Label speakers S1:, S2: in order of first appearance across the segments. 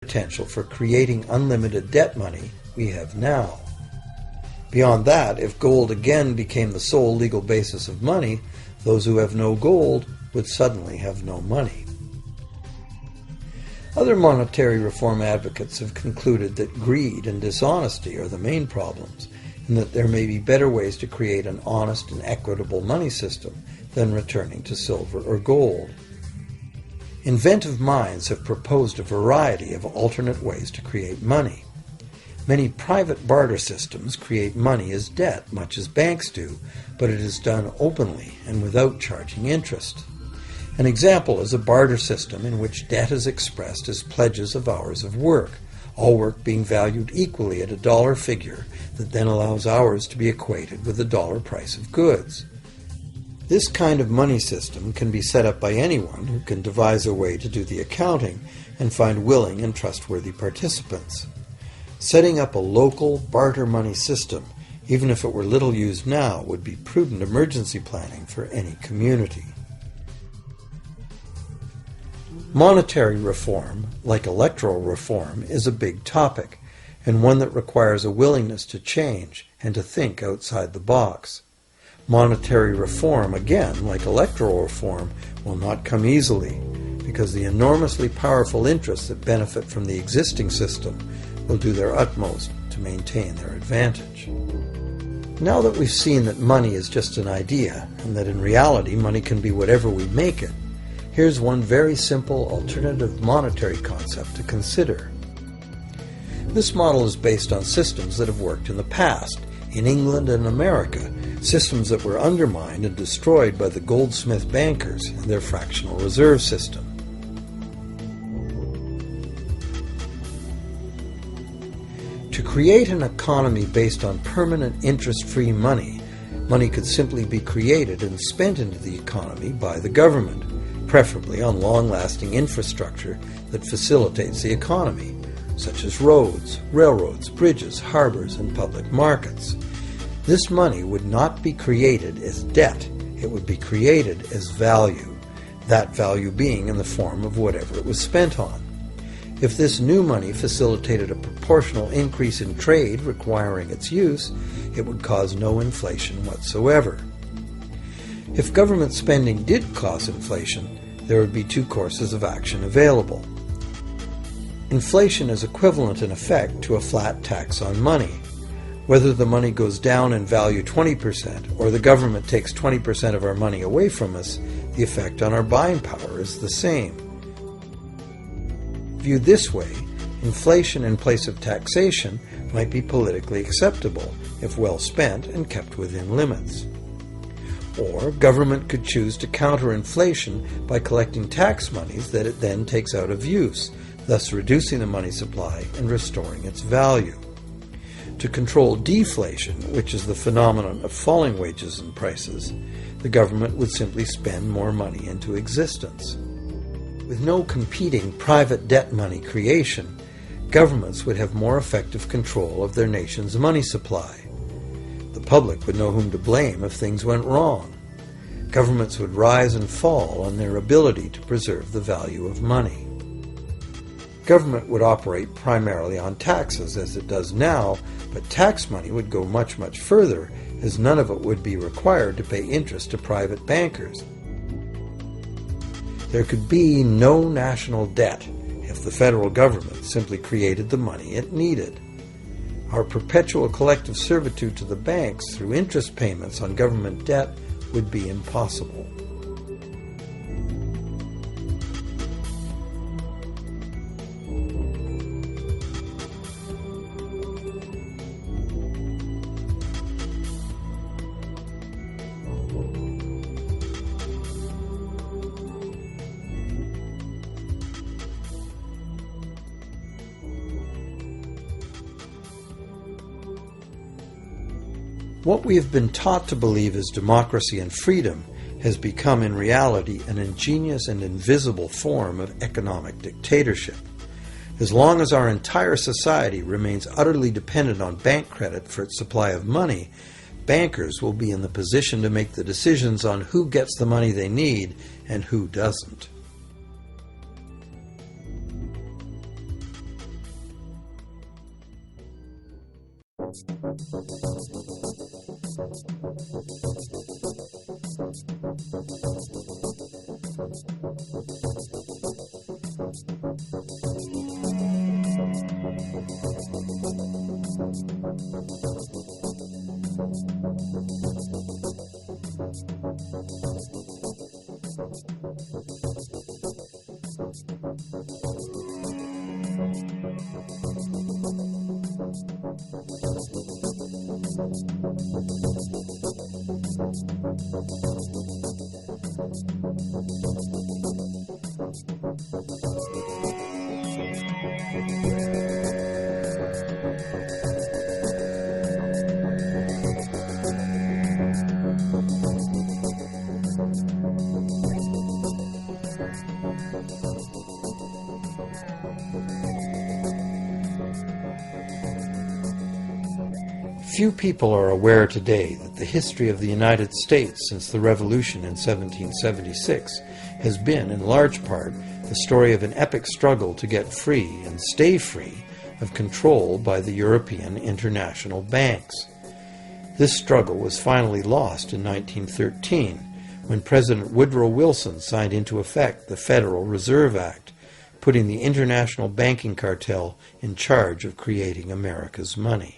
S1: potential for creating unlimited debt money we have now. Beyond that, if gold again became the sole legal basis of money, those who have no gold would suddenly have no money. Other monetary reform advocates have concluded that greed and dishonesty are the main problems, and that there may be better ways to create an honest and equitable money system than returning to silver or gold. Inventive minds have proposed a variety of alternate ways to create money. Many private barter systems create money as debt, much as banks do, but it is done openly and without charging interest. An example is a barter system in which debt is expressed as pledges of hours of work, all work being valued equally at a dollar figure that then allows hours to be equated with the dollar price of goods. This kind of money system can be set up by anyone who can devise a way to do the accounting and find willing and trustworthy participants. Setting up a local barter money system, even if it were little used now, would be prudent emergency planning for any community. Monetary reform, like electoral reform, is a big topic, and one that requires a willingness to change and to think outside the box. Monetary reform, again, like electoral reform, will not come easily, because the enormously powerful interests that benefit from the existing system will do their utmost to maintain their advantage. Now that we've seen that money is just an idea, and that in reality money can be whatever we make it, here's one very simple alternative monetary concept to consider. This model is based on systems that have worked in the past, in England and America, systems that were undermined and destroyed by the Goldsmith bankers and their fractional reserve system. To create an economy based on permanent interest-free money, money could simply be created and spent into the economy by the government, preferably on long-lasting infrastructure that facilitates the economy, such as roads, railroads, bridges, harbors, and public markets. This money would not be created as debt, it would be created as value, that value being in the form of whatever it was spent on. If this new money facilitated a proportional increase in trade requiring its use, it would cause no inflation whatsoever. If government spending did cause inflation, there would be two courses of action available. Inflation is equivalent in effect to a flat tax on money. Whether the money goes down in value 20% or the government takes 20% of our money away from us, the effect on our buying power is the same. Viewed this way, inflation in place of taxation might be politically acceptable if well spent and kept within limits. Or government could choose to counter inflation by collecting tax monies that it then takes out of use, thus reducing the money supply and restoring its value. To control deflation, which is the phenomenon of falling wages and prices, the government would simply spend more money into existence. With no competing private debt money creation, governments would have more effective control of their nation's money supply. The public would know whom to blame if things went wrong. Governments would rise and fall on their ability to preserve the value of money. Government would operate primarily on taxes, as it does now, but tax money would go much, much further, as none of it would be required to pay interest to private bankers. There could be no national debt if the federal government simply created the money it needed. Our perpetual collective servitude to the banks through interest payments on government debt would be impossible. What we have been taught to believe as democracy and freedom has become in reality an ingenious and invisible form of economic dictatorship. As long as our entire society remains utterly dependent on bank credit for its supply of money, bankers will be in the position to make the decisions on who gets the money they need and who doesn't. Few people are aware today that the history of the United States since the Revolution in 1776 has been, in large part, the story of an epic struggle to get free and stay free of control by the European international banks. This struggle was finally lost in 1913 when President Woodrow Wilson signed into effect the Federal Reserve Act, putting the international banking cartel in charge of creating America's money.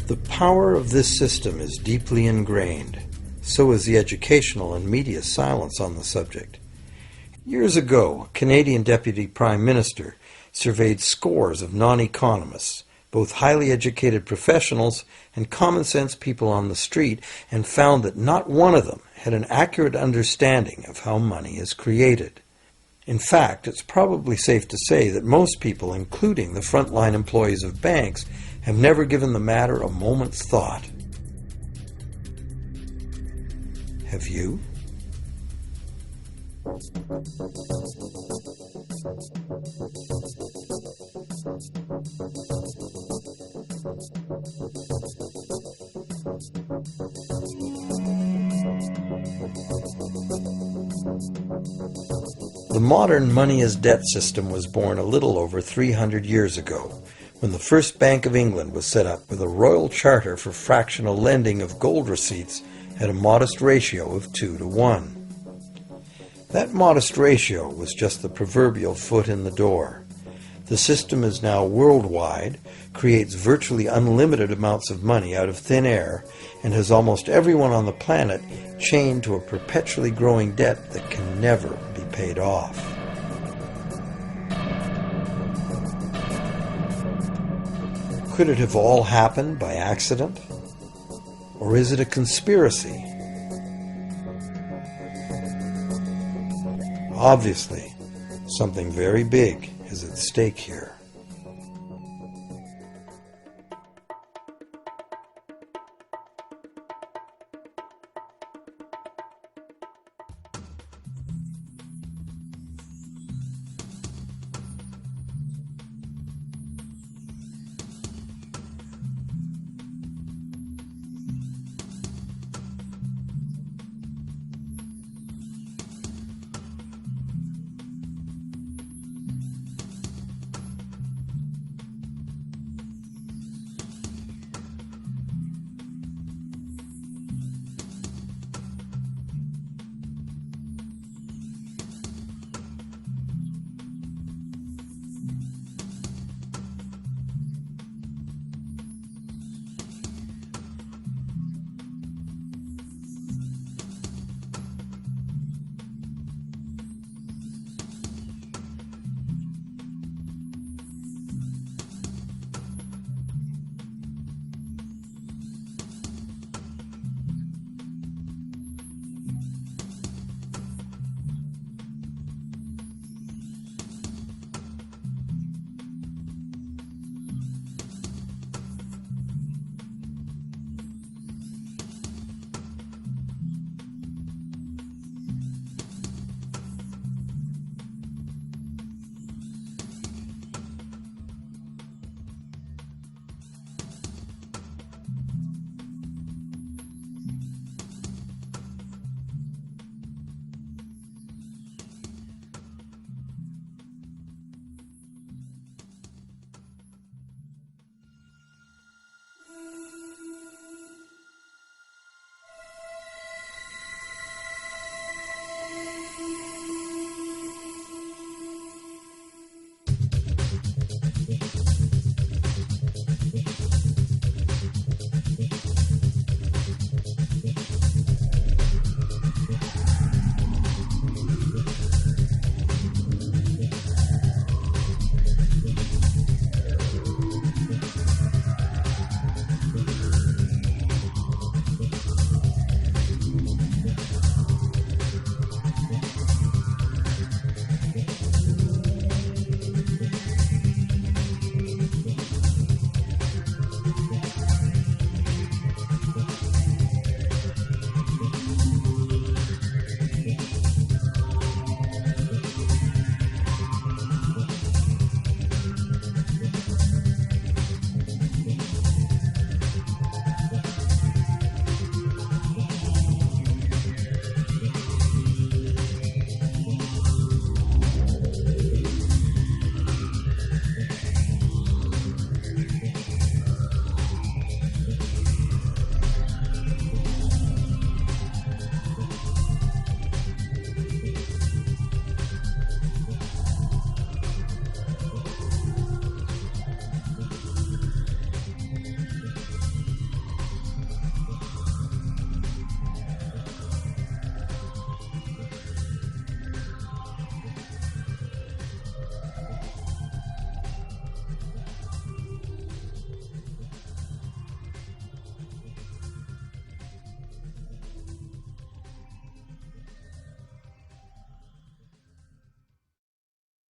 S1: The power of this system is deeply ingrained. So is the educational and media silence on the subject. Years ago, a Canadian Deputy Prime Minister surveyed scores of non-economists, both highly educated professionals and common-sense people on the street, and found that not one of them had an accurate understanding of how money is created. In fact, it's probably safe to say that most people, including the frontline employees of banks, have never given the matter a moment's thought. Have you? The modern money as debt system was born a little over 300 years ago, when the first Bank of England was set up with a royal charter for fractional lending of gold receipts at a modest ratio of 2 to 1. That modest ratio was just the proverbial foot in the door. The system is now worldwide, creates virtually unlimited amounts of money out of thin air, and has almost everyone on the planet chained to a perpetually growing debt that can never be paid off. Could it have all happened by accident? Or is it a conspiracy? Obviously, something very big is at stake here.